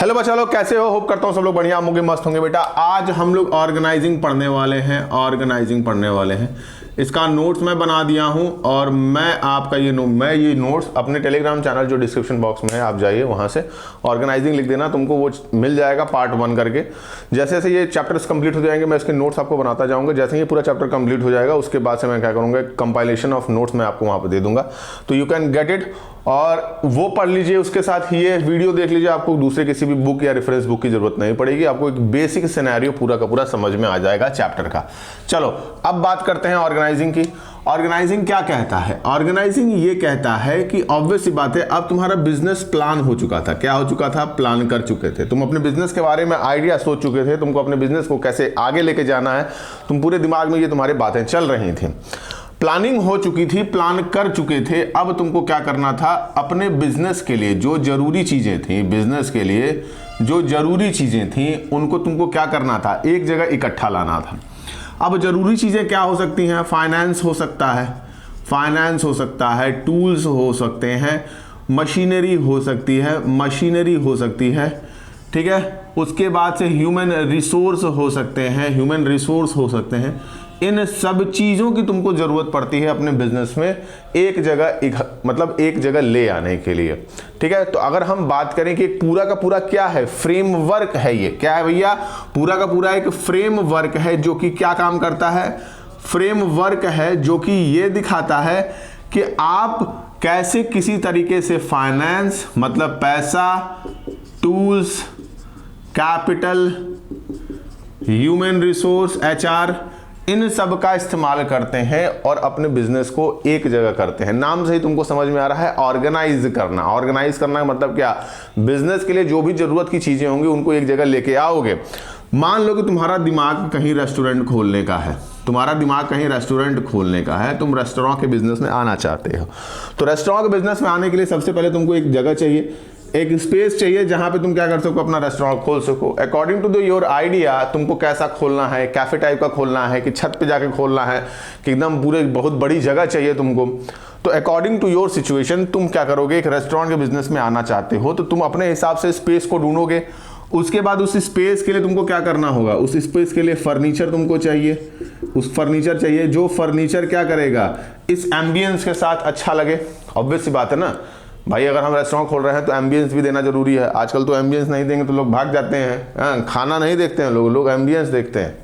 Hello बच्चा लोग, कैसे हो? होप करता हूँ सब लोग बढ़िया होंगे, मस्त होंगे। बेटा आज हम लोग ऑर्गेनाइजिंग पढ़ने वाले हैं। इसका नोट्स मैं बना दिया हूँ और मैं आपका ये नोट्स अपने टेलीग्राम चैनल जो डिस्क्रिप्शन बॉक्स में है, आप जाइए वहाँ से ऑर्गेनाइजिंग लिख देना, तुमको वो मिल जाएगा पार्ट 1 करके। जैसे जैसे ये चैप्टर्स कंप्लीट हो जाएंगे मैं इसके नोट्स आपको बनाता जाऊँगा। जैसे ये पूरा चैप्टर कंप्लीट हो जाएगा उसके बाद से मैं क्या करूँगा, कंपाइलेशन ऑफ नोट्स मैं आपको वहाँ पर दे दूंगा, तो यू कैन गेट इट और वो पढ़ लीजिए। उसके साथ ये वीडियो देख लीजिए, आपको दूसरे किसी भी बुक या रेफरेंस बुक की जरूरत नहीं पड़ेगी, आपको एक बेसिक सिनेरियो पूरा का पूरा समझ में आ जाएगा चैप्टर का। चलो अब बात करते हैं ऑर्गेनाइजिंग की। ऑर्गेनाइजिंग क्या कहता है? ऑर्गेनाइजिंग ये कहता है कि ऑब्वियस सी बात है, अब तुम्हारा बिजनेस प्लान हो चुका था। क्या हो चुका था? प्लान कर चुके थे, तुम अपने बिजनेस के बारे में आइडिया सोच चुके थे, तुमको अपने बिजनेस को कैसे आगे लेके जाना है, तुम पूरे दिमाग में ये तुम्हारी बातें चल रही थी, प्लानिंग हो चुकी थी, प्लान कर चुके थे। अब तुमको क्या करना था? अपने बिजनेस के लिए जो जरूरी चीजें थी, उनको तुमको क्या करना था? एक जगह इकट्ठा लाना था। अब जरूरी चीजें क्या हो सकती हैं? फाइनेंस हो सकता है, टूल्स हो सकते हैं, मशीनरी हो सकती है, ठीक है। उसके बाद से ह्यूमन रिसोर्स हो सकते हैं। इन सब चीज़ों की तुमको ज़रूरत पड़ती है अपने बिजनेस में एक जगह ले आने के लिए, ठीक है। तो अगर हम बात करें कि पूरा का पूरा क्या है, फ्रेमवर्क है। ये क्या है भैया? पूरा का पूरा एक फ्रेमवर्क है जो कि क्या काम करता है? फ्रेमवर्क है जो कि ये दिखाता है कि आप कैसे किसी तरीके से फाइनेंस मतलब पैसा, tools, capital, human resource HR, इन सब का इस्तेमाल करते हैं और अपने बिजनेस को एक जगह करते हैं। नाम से ही तुमको समझ में आ रहा है, ऑर्गेनाइज करना का मतलब क्या? बिजनेस के लिए जो भी जरूरत की चीजें होंगी उनको एक जगह लेके आओगे। मान लो कि तुम्हारा दिमाग कहीं रेस्टोरेंट खोलने का है, तुम रेस्टोरेंट के बिजनेस में आना चाहते हो। तो रेस्टोरेंट के बिजनेस में आने के लिए सबसे पहले तुमको एक जगह चाहिए, एक स्पेस चाहिए जहां पे तुम क्या कर सको, अपना रेस्टोरेंट खोल सको। अकॉर्डिंग टू योर आइडिया तुमको कैसा खोलना है, कैफे टाइप का खोलना है कि छत पे जाके खोलना है कि एकदम पूरे बहुत बड़ी जगह चाहिए तुमको। तो अकॉर्डिंग टू योर सिचुएशन तुम क्या करोगे? एक रेस्टोरेंट के बिजनेस में आना चाहते हो तो तुम अपने हिसाब से स्पेस को ढूंढोगे। उसके बाद उस स्पेस के लिए तुमको क्या करना होगा? उस स्पेस के लिए फर्नीचर तुमको चाहिए, जो फर्नीचर क्या करेगा? इस एम्बियंस के साथ अच्छा लगे। ऑब्वियस सी बात है ना भाई, अगर हम रेस्टोरेंट खोल रहे हैं तो एम्बियंस भी देना जरूरी है। आजकल तो एम्बियंस नहीं देंगे तो लोग भाग जाते हैं। खाना नहीं देखते हैं लोग एम्बियंस देखते हैं,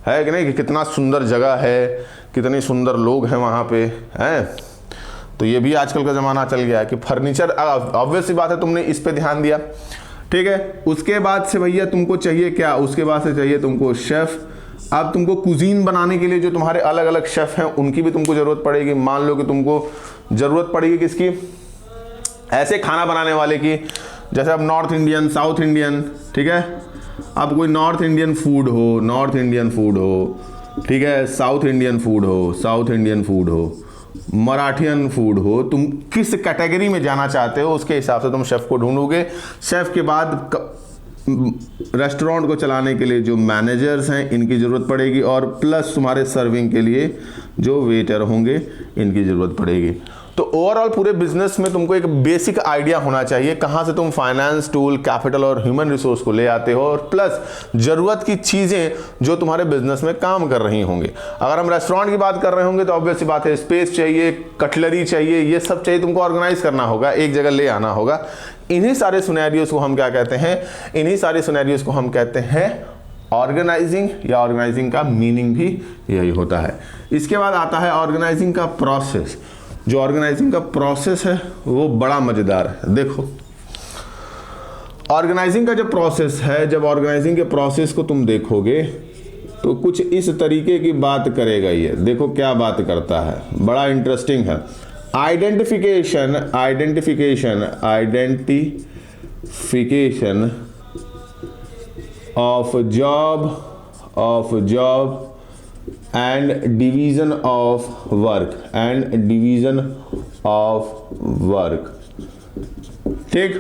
है कि नहीं? कि कितना सुंदर जगह है, कितने सुंदर लोग हैं वहाँ पे, हैं। तो ये भी आजकल का ज़माना चल गया है कि फर्नीचर, ऑब्वियस सी बात है तुमने इस पर ध्यान दिया, ठीक है। उसके बाद से भैया तुमको चाहिए क्या? उसके बाद से चाहिए तुमको शेफ़। अब तुमको कुजीन बनाने के लिए जो तुम्हारे अलग अलग शेफ़ हैं उनकी भी तुमको ज़रूरत पड़ेगी। मान लो कि तुमको ज़रूरत पड़ेगी किसकी? ऐसे खाना बनाने वाले की, जैसे अब नॉर्थ इंडियन, साउथ इंडियन, ठीक है। अब कोई नॉर्थ इंडियन फूड हो, ठीक है, साउथ इंडियन फूड हो, मराठियन फूड हो, तुम किस कैटेगरी में जाना चाहते हो उसके हिसाब से तुम शेफ़ को ढूंढोगे। शेफ़ के बाद रेस्टोरेंट को चलाने के लिए जो मैनेजर्स हैं इनकी ज़रूरत पड़ेगी और प्लस तुम्हारे सर्विंग के लिए जो वेटर होंगे इनकी ज़रूरत पड़ेगी। तो ओवरऑल पूरे बिजनेस में तुमको एक बेसिक आइडिया होना चाहिए कहाँ से तुम फाइनेंस, टूल, कैपिटल और ह्यूमन रिसोर्स को ले आते हो और प्लस ज़रूरत की चीज़ें जो तुम्हारे बिजनेस में काम कर रही होंगी। अगर हम रेस्टोरेंट की बात कर रहे होंगे तो ऑब्वियस सी बात है, स्पेस चाहिए, कटलरी चाहिए, ये सब चाहिए, तुमको ऑर्गेनाइज करना होगा, एक जगह ले आना होगा। इन्हीं सारे सिनेरियोज को हम क्या कहते हैं? ऑर्गेनाइजिंग, या ऑर्गेनाइजिंग का मीनिंग भी यही होता है। इसके बाद आता है ऑर्गेनाइजिंग का प्रोसेस। जो ऑर्गेनाइजिंग का प्रोसेस है वो बड़ा मजेदार है। देखो ऑर्गेनाइजिंग का जो प्रोसेस है, जब ऑर्गेनाइजिंग के प्रोसेस को तुम देखोगे तो कुछ इस तरीके की बात करेगा ये। देखो क्या बात करता है, बड़ा इंटरेस्टिंग है। Identification of job and division of work, ठीक।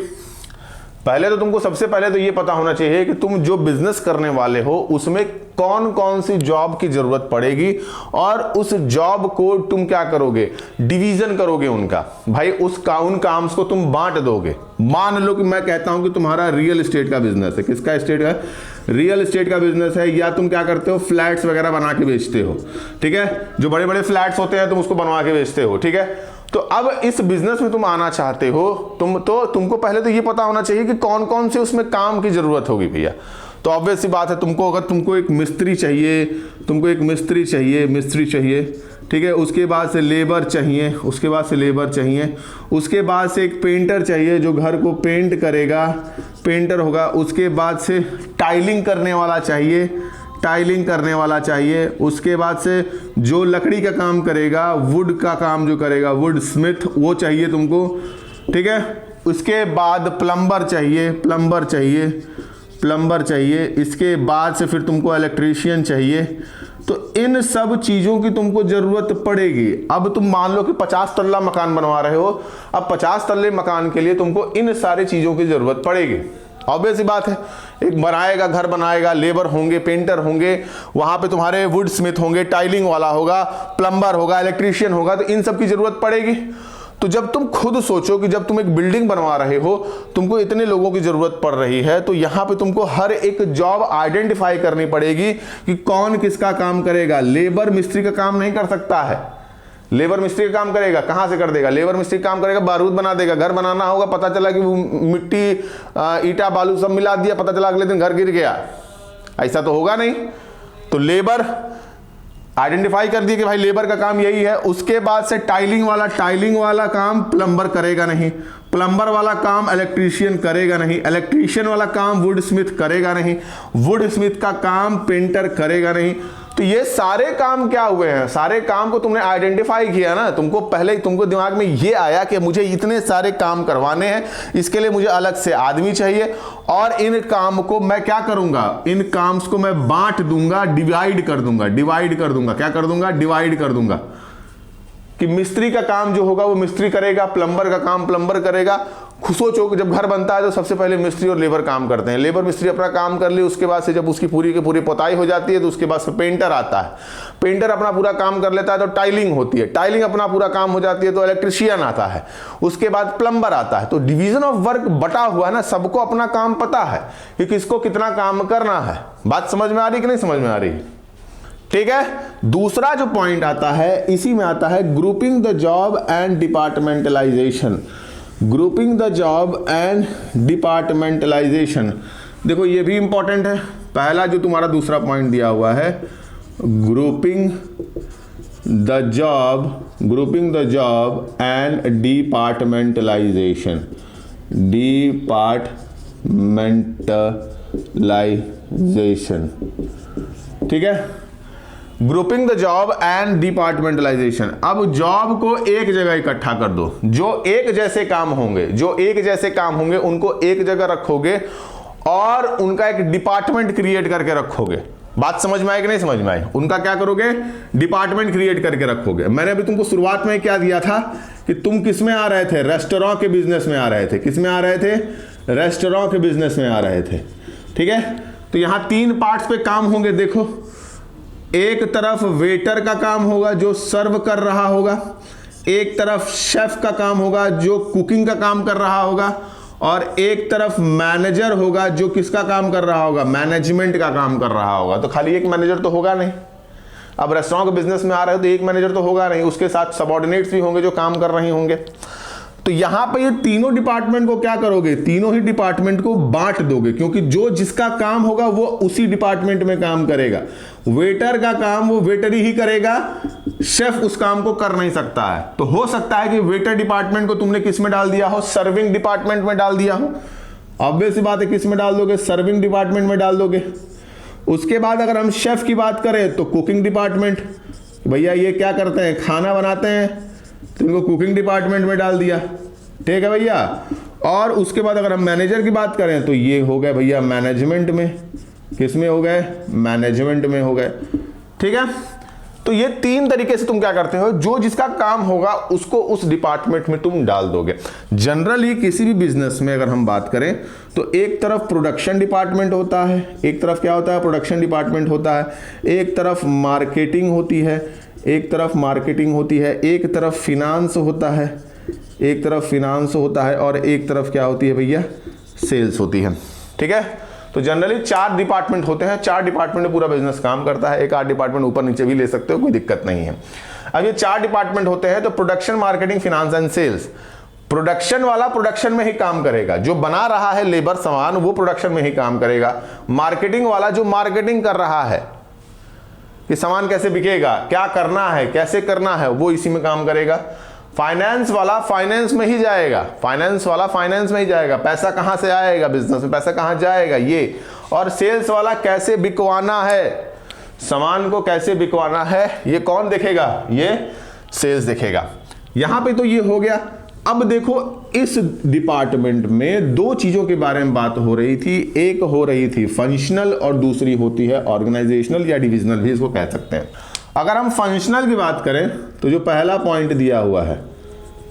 पहले तो तुमको सबसे पहले तो ये पता होना चाहिए कि तुम जो बिजनेस करने वाले हो उसमें कौन कौन सी जॉब की जरूरत पड़ेगी, और उस जॉब को तुम क्या करोगे, डिवीजन करोगे उनका। भाई उन काम्स को तुम बांट दोगे। मान लो कि मैं कहता हूं कि तुम्हारा रियल एस्टेट का बिजनेस है। किसका एस्टेट का? रियल एस्टेट का बिजनेस है, या तुम क्या करते हो, फ्लैट्स वगैरह बना के बेचते हो, ठीक है, जो बड़े बड़े फ्लैट्स होते हैं तुम उसको बनवा के बेचते हो, ठीक है। तो अब इस बिजनेस में तुम आना चाहते हो, तुमको पहले तो ये पता होना चाहिए कि कौन कौन से उसमें काम की जरूरत होगी भैया। तो ऑब्वियस सी बात है, तुमको एक मिस्त्री चाहिए, मिस्त्री चाहिए, ठीक है, उसके बाद से लेबर चाहिए, उसके बाद से एक पेंटर चाहिए जो घर को पेंट करेगा, पेंटर होगा। उसके बाद से टाइलिंग करने वाला चाहिए, उसके बाद से जो लकड़ी का काम करेगा, वुड का काम जो करेगा, वुड स्मिथ, वो चाहिए तुमको, ठीक है। उसके बाद प्लम्बर चाहिए, इसके बाद से फिर तुमको इलेक्ट्रीशियन चाहिए। तो इन सब चीज़ों की तुमको ज़रूरत पड़ेगी। अब तुम मान लो कि 50 तल्ला मकान बनवा रहे हो, अब 50 तल्ले मकान के लिए तुमको इन सारी चीज़ों की ज़रूरत पड़ेगी। ऑब्वियस सी बात है, एक घर बनाएगा, लेबर होंगे, पेंटर होंगे, वहाँ पे तुम्हारे वुड स्मिथ होंगे, टाइलिंग वाला होगा, प्लम्बर होगा, इलेक्ट्रीशियन होगा, तो इन सब की ज़रूरत पड़ेगी। तो जब तुम खुद सोचो कि जब तुम एक बिल्डिंग बनवा रहे हो, तुमको इतने लोगों की जरूरत पड़ रही है, तो यहां पे तुमको हर एक जॉब आइडेंटिफाई करनी पड़ेगी कि कौन किसका काम करेगा। लेबर मिस्त्री का काम नहीं कर सकता है। लेबर मिस्त्री का काम करेगा, कहां से कर देगा? लेबर मिस्त्री काम करेगा, बारूद बना देगा। घर बनाना होगा, पता चला कि मिट्टी, ईटा, बालू सब मिला दिया, पता चला अगले दिन घर गिर गया, ऐसा तो होगा नहीं। तो लेबर आइडेंटिफाई कर दिया कि भाई लेबर का काम यही है। उसके बाद से टाइलिंग वाला काम प्लम्बर करेगा नहीं, प्लम्बर वाला काम इलेक्ट्रीशियन करेगा नहीं, इलेक्ट्रीशियन वाला काम वुड स्मिथ करेगा नहीं, वुड स्मिथ का काम पेंटर करेगा नहीं। तो ये सारे काम क्या हुए हैं? सारे काम को तुमने आइडेंटिफाई किया ना, तुमको दिमाग में ये आया कि मुझे इतने सारे काम करवाने हैं, इसके लिए मुझे अलग से आदमी चाहिए, और इन काम को मैं क्या करूंगा, इन काम्स को मैं बांट दूंगा, डिवाइड कर दूंगा। क्या कर दूंगा? डिवाइड कर दूंगा कि मिस्त्री का काम जो होगा वो मिस्त्री करेगा, प्लम्बर का काम प्लम्बर करेगा। सोचो कि जब घर बनता है तो सबसे पहले मिस्त्री और लेबर काम करते हैं। लेबर मिस्त्री अपना काम कर ले, उसके बाद से जब उसकी पूरी की पूरी पोताई हो जाती है तो उसके बाद से पेंटर आता है, पेंटर अपना पूरा काम कर लेता है तो टाइलिंग होती है, टाइलिंग अपना पूरा काम हो जाती है तो इलेक्ट्रीशियन आता है, उसके बाद प्लम्बर आता है। तो डिवीजन ऑफ वर्क बटा हुआ है ना, सबको अपना काम पता है कि किसको कितना काम करना है। बात समझ में आ रही कि नहीं समझ में आ रही? ठीक है। दूसरा जो पॉइंट आता है, इसी में आता है grouping the job and departmentalisation. देखो ये भी इंपॉर्टेंट है। पहला जो तुम्हारा दूसरा पॉइंट दिया हुआ है, grouping the job and departmentalisation. ठीक है, grouping the job and departmentalisation. अब जॉब को एक जगह इकट्ठा कर दो, जो एक जैसे काम होंगे उनको एक जगह रखोगे और उनका एक डिपार्टमेंट क्रिएट करके रखोगे। बात समझ में आई कि नहीं समझ में आई? उनका क्या करोगे? डिपार्टमेंट क्रिएट करके रखोगे। मैंने अभी तुमको शुरुआत में क्या दिया था कि तुम किस में आ रहे थे? रेस्टोरेंट के बिजनेस में आ रहे थे। किस में आ रहे थे? रेस्टोरेंट के बिजनेस में आ रहे थे। ठीक है, तो यहां 3 पार्ट्स पे काम होंगे। देखो, एक तरफ वेटर का काम होगा जो सर्व कर रहा होगा, एक तरफ शेफ का काम होगा जो कुकिंग का काम कर रहा होगा, और एक तरफ मैनेजर होगा जो किसका काम कर रहा होगा? मैनेजमेंट का काम कर रहा होगा। तो खाली एक मैनेजर तो होगा नहीं। अब रेस्टोरेंट के बिजनेस में आ रहे हो तो एक मैनेजर तो होगा नहीं, उसके साथ सबऑर्डिनेट्स भी होंगे जो काम कर रहे होंगे। तो यहां पर ये तीनों डिपार्टमेंट को क्या करोगे? तीनों ही डिपार्टमेंट को बांट दोगे, क्योंकि जो जिसका काम होगा वो उसी डिपार्टमेंट में काम करेगा। वेटर का काम वो वेटर ही करेगा, शेफ उस काम को कर नहीं सकता है। तो हो सकता है कि वेटर डिपार्टमेंट को तुमने किस में डाल दिया हो? सर्विंग डिपार्टमेंट में डाल दिया हो। ऑब्वियस सी बात है, किस में डाल दोगे? सर्विंग डिपार्टमेंट में डाल दोगे। उसके बाद अगर हम शेफ की बात करें तो कुकिंग डिपार्टमेंट, भैया ये क्या करते हैं? खाना बनाते हैं, तो इनको कुकिंग डिपार्टमेंट में डाल दिया। ठीक है भैया। और उसके बाद अगर हम मैनेजर की बात करें तो ये हो गए भैया मैनेजमेंट में। किस में हो गए? मैनेजमेंट में हो गए। ठीक है, तो ये 3 तरीके से तुम क्या करते हो, जो जिसका काम होगा उसको उस डिपार्टमेंट में तुम डाल दोगे। जनरली किसी भी बिजनेस में अगर हम बात करें तो एक तरफ प्रोडक्शन डिपार्टमेंट होता है, एक तरफ क्या होता है, प्रोडक्शन डिपार्टमेंट होता है, एक तरफ मार्केटिंग होती है, एक तरफ मार्केटिंग होती है, एक तरफ फिनांस होता है, एक तरफ फिनांस होता है, और एक तरफ क्या होती है भैया, सेल्स होती है। ठीक है, तो जनरली 4 डिपार्टमेंट होते हैं, 4 डिपार्टमेंट में पूरा बिजनेस काम करता है। एक आध डिपार्टमेंट ऊपर नीचे भी ले सकते हो, कोई दिक्कत नहीं है। अब ये 4 डिपार्टमेंट होते हैं, तो production, marketing, finance and sales. Production वाला प्रोडक्शन में ही काम करेगा, जो बना रहा है लेबर सामान वो प्रोडक्शन में ही काम करेगा। मार्केटिंग वाला जो मार्केटिंग कर रहा है कि सामान कैसे बिकेगा, क्या करना है, कैसे करना है, वो इसी में काम करेगा। फाइनेंस वाला फाइनेंस में ही जाएगा, फाइनेंस वाला फाइनेंस में ही जाएगा, पैसा कहां से आएगा बिजनेस में, पैसा कहां जाएगा ये। और सेल्स वाला कैसे बिकवाना है, सामान को कैसे बिकवाना है, ये कौन देखेगा, ये सेल्स देखेगा। यहां पे तो ये हो गया। अब देखो इस डिपार्टमेंट में 2 चीजों के बारे में बात हो रही थी, एक हो रही थी फंक्शनल और दूसरी होती है ऑर्गेनाइजेशनल या डिविजनल भी इसको कह सकते हैं। अगर हम फंक्शनल की बात करें तो जो पहला पॉइंट दिया हुआ है,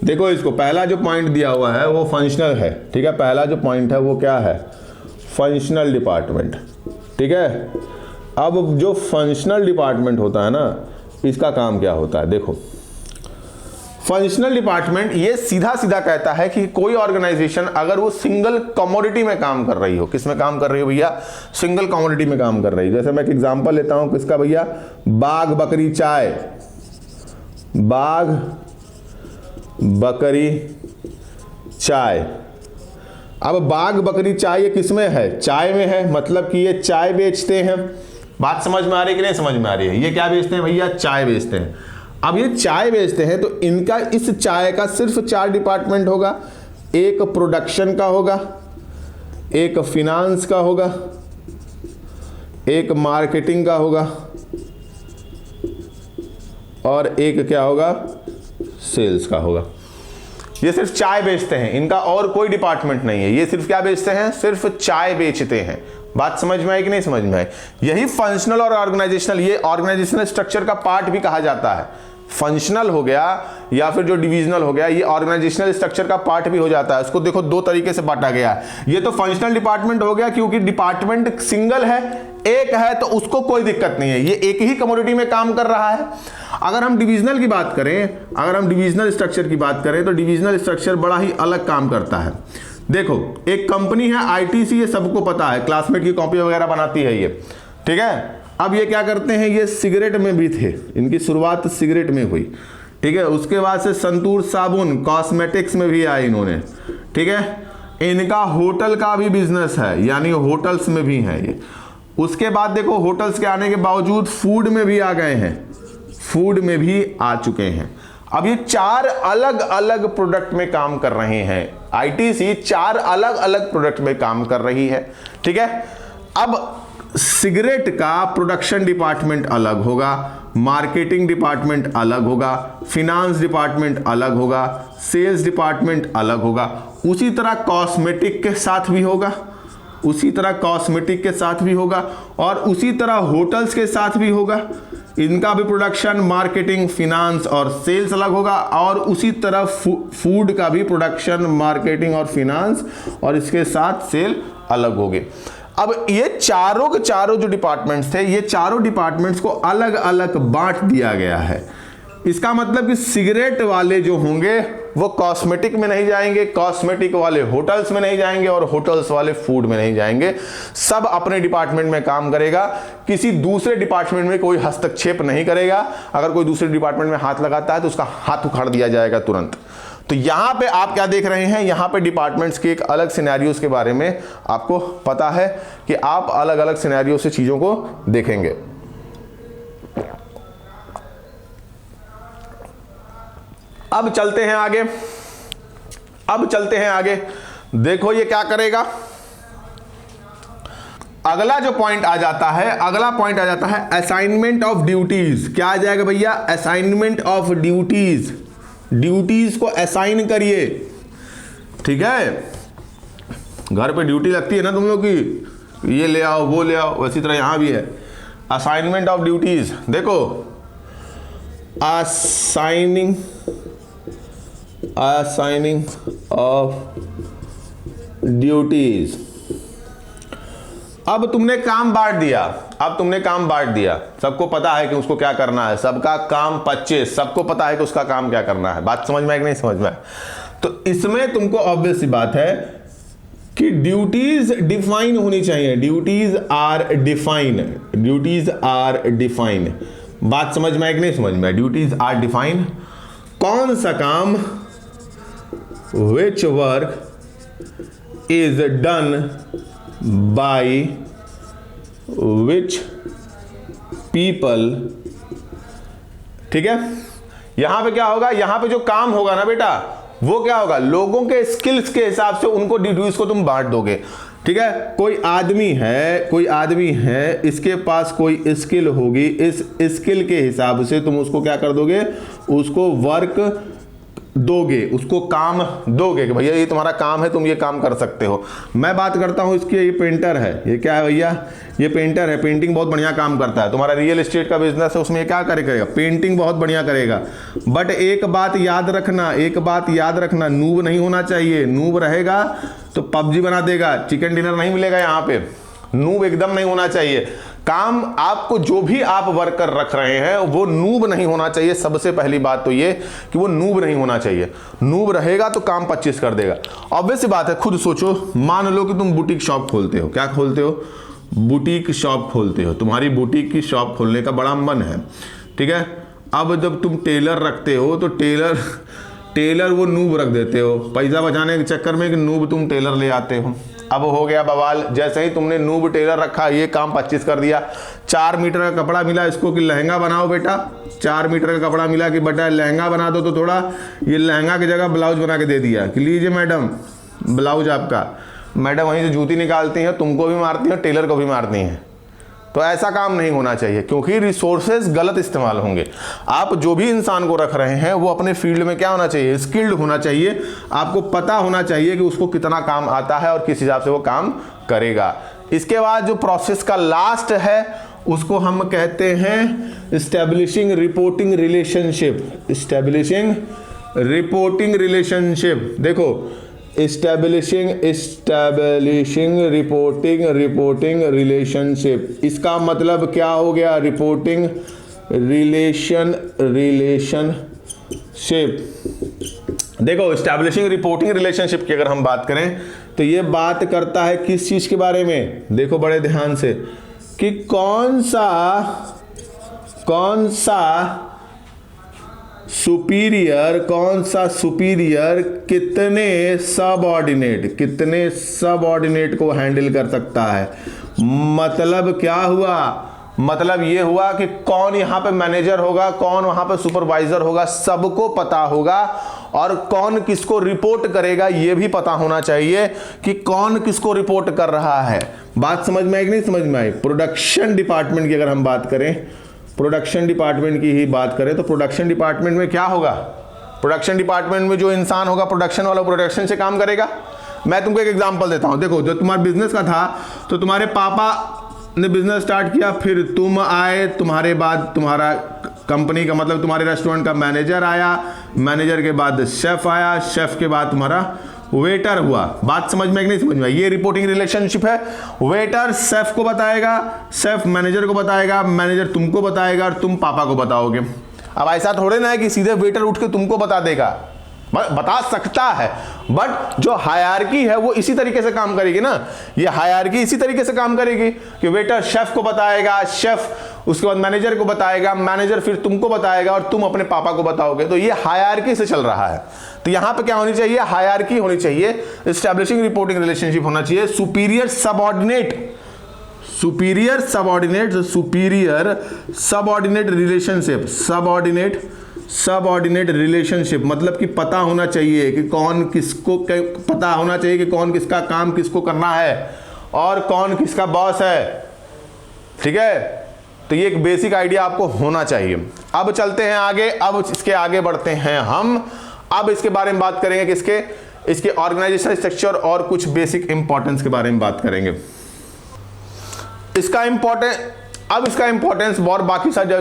देखो इसको पहला जो पॉइंट दिया हुआ है वो फंक्शनल है। ठीक है, पहला जो पॉइंट है वो क्या है, फंक्शनल डिपार्टमेंट। ठीक है, अब जो फंक्शनल डिपार्टमेंट होता है ना, इसका काम क्या होता है, देखो फंक्शनल डिपार्टमेंट ये सीधा सीधा कहता है कि कोई ऑर्गेनाइजेशन अगर वो सिंगल कमोडिटी में काम कर रही हो, किस में काम कर रही हो भैया, सिंगल कमोडिटी में काम कर रही है। जैसे मैं एक एग्जांपल लेता हूं किसका भैया, बाग बकरी चाय, बाग बकरी चाय। अब बाग बकरी चाय ये किस में है, चाय में है, मतलब कि ये चाय बेचते हैं। बात समझ में आ रही है कि नहीं समझ में आ रही है, ये क्या बेचते हैं भैया, चाय बेचते हैं। अब ये चाय बेचते हैं तो इनका इस चाय का सिर्फ 4 डिपार्टमेंट होगा, एक प्रोडक्शन का होगा, एक फिनांस का होगा, एक मार्केटिंग का होगा, और एक क्या होगा, सेल्स का होगा। ये सिर्फ चाय बेचते हैं, इनका और कोई डिपार्टमेंट नहीं है, ये सिर्फ क्या बेचते हैं, सिर्फ चाय बेचते हैं। बात समझ में आई कि नहीं समझ में आई। यही फंक्शनल और ऑर्गेनाइजेशनल, ये ऑर्गेनाइजेशनल स्ट्रक्चर का पार्ट भी कहा जाता है। फंक्शनल हो गया या फिर जो डिविजनल हो गया, ये ऑर्गेनाइजेशनल स्ट्रक्चर का पार्ट भी हो जाता है। इसको देखो 2 तरीके से बांटा गया है। ये तो फंक्शनल डिपार्टमेंट हो गया क्योंकि डिपार्टमेंट सिंगल है, एक है, तो उसको कोई दिक्कत नहीं है, ये एक ही कमोडिटी में काम कर रहा है। अगर हम डिविजनल की बात करें, अगर हम डिविजनल स्ट्रक्चर की बात करें तो डिविजनल स्ट्रक्चर बड़ा ही अलग काम करता है। देखो एक कंपनी है आईटीसी, ये सबको पता है, क्लासमेट की कॉपी वगैरह बनाती है ये। ठीक है, अब ये क्या करते हैं, ये सिगरेट में भी थे, इनकी शुरुआत सिगरेट में हुई। ठीक है, उसके बाद से संतूर साबुन कॉस्मेटिक्स में भी आए इन्होंने। ठीक है, इनका होटल का भी बिजनेस है, यानी होटल्स में भी है ये। उसके बाद देखो होटल्स के आने के बावजूद फूड में भी आ गए हैं, फूड में भी आ चुके हैं। अब ये 4 अलग अलग प्रोडक्ट में काम कर रहे हैं, आईटीसी 4 अलग अलग प्रोडक्ट में काम कर रही है। ठीक है, अब सिगरेट का प्रोडक्शन डिपार्टमेंट अलग होगा, मार्केटिंग डिपार्टमेंट अलग होगा, फिनांस डिपार्टमेंट अलग होगा, सेल्स डिपार्टमेंट अलग होगा। उसी तरह कॉस्मेटिक के साथ भी होगा, उसी तरह कॉस्मेटिक के साथ भी होगा, और उसी तरह होटल्स के साथ भी होगा। इनका भी प्रोडक्शन, मार्केटिंग, फिनांस और सेल्स अलग होगा, और उसी तरह फूड का भी प्रोडक्शन, मार्केटिंग और फिनांस और इसके साथ सेल अलग होंगे। अब ये चारों के चारों जो डिपार्टमेंट्स थे, ये चारों डिपार्टमेंट्स को अलग अलग बांट दिया गया है। इसका मतलब कि सिगरेट वाले जो होंगे वो कॉस्मेटिक में नहीं जाएंगे, कॉस्मेटिक वाले होटल्स में नहीं जाएंगे, और होटल्स वाले फूड में नहीं जाएंगे। सब अपने डिपार्टमेंट में काम करेगा, किसी दूसरे डिपार्टमेंट में कोई हस्तक्षेप नहीं करेगा। अगर कोई दूसरे डिपार्टमेंट में हाथ लगाता है तो उसका हाथ उखाड़ दिया जाएगा तुरंत। तो यहां पे आप क्या देख रहे हैं, यहां पे डिपार्टमेंट्स के एक अलग सिनेरियोस के बारे में आपको पता है कि आप अलग अलग सिनेरियो से चीजों को देखेंगे। अब चलते हैं आगे, अब चलते हैं आगे। देखो ये क्या करेगा, अगला जो पॉइंट आ जाता है, अगला पॉइंट आ जाता है असाइनमेंट ऑफ ड्यूटीज। क्या आ जाएगा भैया, असाइनमेंट ऑफ ड्यूटीज। ड्यूटीज को असाइन करिए। ठीक है, घर पे ड्यूटी लगती है ना तुम लोग की, ये ले आओ वो ले आओ, वैसी तरह यहां भी है असाइनमेंट ऑफ ड्यूटीज। देखो assigning of duties। अब तुमने काम बांट दिया, सबको पता है कि उसको क्या करना है, सबका काम 25, सबको पता है कि उसका काम क्या करना है। बात समझ में आए कि नहीं समझ में आए? तो इसमें तुमको ऑब्वियस सी बात है कि ड्यूटीज डिफाइन होनी चाहिए, ड्यूटीज आर डिफाइन। बात समझ में आए कि नहीं समझ में आए? Duties are define. कौन सा काम, which work is done by which people. ठीक है, यहां पे क्या होगा, यहां पे जो काम होगा ना बेटा, वो क्या होगा, लोगों के स्किल्स के हिसाब से उनको ड्यूटीज को तुम बांट दोगे। ठीक है, कोई आदमी है, इसके पास कोई स्किल होगी, इस स्किल के हिसाब से तुम उसको क्या कर दोगे, उसको वर्क दोगे, उसको काम दोगे कि भैया ये तुम्हारा काम है, तुम ये काम कर सकते हो। मैं बात करता हूं इसकी, ये पेंटर है, ये क्या है भैया, ये पेंटर है, पेंटिंग बहुत बढ़िया काम करता है। तुम्हारा रियल एस्टेट का बिजनेस है, उसमें क्या करेगा, पेंटिंग बहुत बढ़िया करेगा। बट एक बात याद रखना, नूब नहीं होना चाहिए। नूब रहेगा तो पबजी बना देगा, चिकन डिनर नहीं मिलेगा यहाँ पे। नूब एकदम नहीं होना चाहिए। काम आपको जो भी आप वर्कर रख रहे हैं वो नूब नहीं होना चाहिए। सबसे पहली बात तो ये कि वो नूब नहीं होना चाहिए। नूब रहेगा तो काम 25 कर देगा। ऑब्वियस सी बात है, खुद सोचो, मान लो कि तुम बुटीक शॉप खोलते हो। क्या खोलते हो? बुटीक शॉप खोलते हो। तुम्हारी बुटीक की शॉप खोलने का बड़ा मन है, ठीक है। अब जब तुम टेलर रखते हो तो टेलर वो नूब रख देते हो, पैसा बचाने के चक्कर में कि नूब तुम टेलर ले आते हो। अब हो गया बवाल, जैसे ही तुमने नूब टेलर रखा, ये काम 25 कर दिया। 4 मीटर का कपड़ा मिला इसको कि लहंगा बनाओ बेटा, 4 मीटर का कपड़ा मिला कि बेटा लहंगा बना दो, तो थोड़ा ये लहंगा की जगह ब्लाउज बना के दे दिया कि लीजिए मैडम ब्लाउज आपका। मैडम वहीं से जूती निकालती हैं, तुमको भी मारती हैं, टेलर को भी मारती हैं। तो ऐसा काम नहीं होना चाहिए, क्योंकि रिसोर्सेज गलत इस्तेमाल होंगे। आप जो भी इंसान को रख रहे हैं वो अपने फील्ड में क्या होना चाहिए, स्किल्ड होना चाहिए। आपको पता होना चाहिए कि उसको कितना काम आता है और किस हिसाब से वो काम करेगा। इसके बाद जो प्रोसेस का लास्ट है उसको हम कहते हैं establishing reporting relationship. Establishing reporting relationship, देखो एस्टैब्लिशिंग रिपोर्टिंग रिलेशनशिप, इसका मतलब क्या हो गया, रिपोर्टिंग रिलेशनशिप। देखो एस्टैब्लिशिंग रिपोर्टिंग रिलेशनशिप की अगर हम बात करें तो ये बात करता है किस चीज के बारे में, देखो बड़े ध्यान से, कि कौन सा सुपीरियर कितने सबऑर्डिनेट को हैंडल कर सकता है। मतलब क्या हुआ, मतलब ये हुआ कि कौन यहाँ पे मैनेजर होगा, कौन वहां पे सुपरवाइजर होगा, सबको पता होगा। और कौन किसको रिपोर्ट करेगा ये भी पता होना चाहिए कि कौन किसको रिपोर्ट कर रहा है। बात समझ में आई कि नहीं समझ में आई? प्रोडक्शन डिपार्टमेंट की अगर हम बात करें, प्रोडक्शन डिपार्टमेंट की ही बात करें तो प्रोडक्शन डिपार्टमेंट में क्या होगा, प्रोडक्शन डिपार्टमेंट में जो इंसान होगा प्रोडक्शन वाला, प्रोडक्शन से काम करेगा। मैं तुमको एक एग्जांपल देता हूं। देखो जो तुम्हारे बिजनेस का था तो तुम्हारे पापा ने बिजनेस स्टार्ट किया, फिर तुम आए, तुम्हारे बाद तुम्हारा कंपनी का मतलब तुम्हारे रेस्टोरेंट का मैनेजर आया, मैनेजर के बाद शेफ आया, शेफ के बाद तुम्हारा वेटर हुआ। बात समझ में कि नहीं समझ में? ये रिपोर्टिंग रिलेशनशिप है। वेटर शेफ को बताएगा, शेफ मैनेजर को बताएगा, मैनेजर तुमको बताएगा और तुम पापा को बताओगे। अब ऐसा थोड़े ना है कि सीधे वेटर उठ के तुमको बता देगा, बता सकता है, बट जो हायरार्की है वो इसी तरीके से काम करेगी ना। ये हायरार्की इसी तरीके से काम करेगी कि वेटर शेफ को बताएगा, शेफ उसके बाद मैनेजर को बताएगा, मैनेजर फिर तुमको बताएगा और तुम अपने पापा को बताओगे। तो ये हायरार्की से चल रहा है। तो यहां पे क्या होनी चाहिए, हायरार्की होनी चाहिए, एस्टैब्लिशिंग रिपोर्टिंग रिलेशनशिप होना चाहिए, सुपीरियर सबऑर्डिनेट रिलेशनशिप, मतलब कि पता होना चाहिए कि कौन किसका काम किसको करना है और कौन किसका बॉस है। ठीक है, तो ये एक बेसिक आइडिया आपको होना चाहिए। अब चलते हैं आगे, अब इसके आगे बढ़ते हैं हम। अब इसके बारे में बात करेंगे कि इसके ऑर्गेनाइजेशन स्ट्रक्चर और कुछ बेसिक इंपॉर्टेंस के बारे में बात करेंगे। इसका इंपॉर्टेंस और बाकी सारे,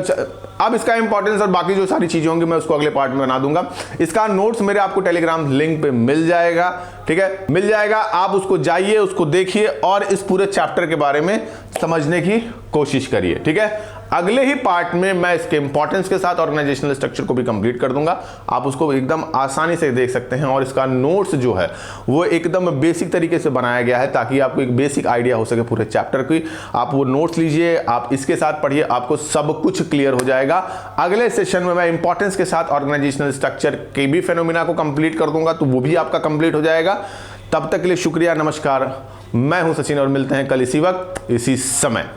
अब इसका इंपॉर्टेंस और बाकी जो सारी चीजें होंगी मैं उसको अगले पार्ट में बना दूंगा। इसका नोट्स मेरे आपको टेलीग्राम लिंक पे मिल जाएगा, ठीक है, मिल जाएगा। आप उसको जाइए, उसको देखिए और इस पूरे चैप्टर के बारे में समझने की कोशिश करिए, ठीक है। अगले ही पार्ट में मैं इसके इंपॉर्टेंस के साथ ऑर्गेनाइजेशनल स्ट्रक्चर को भी कंप्लीट कर दूंगा। आप उसको एकदम आसानी से देख सकते हैं और इसका नोट्स जो है वो एकदम बेसिक तरीके से बनाया गया है ताकि आपको एक बेसिक आइडिया हो सके पूरे चैप्टर की। आप वो नोट्स लीजिए, आप इसके साथ पढ़िए, आपको सब कुछ क्लियर हो जाएगा। अगले सेशन में मैं इंपॉर्टेंस के साथ ऑर्गेनाइजेशनल स्ट्रक्चर के भी फेनोमेना को कंप्लीट कर दूंगा, तो वो भी आपका कंप्लीट हो जाएगा। तब तक के लिए शुक्रिया, नमस्कार। मैं हूं सचिन और मिलते हैं कल इसी वक्त इसी समय।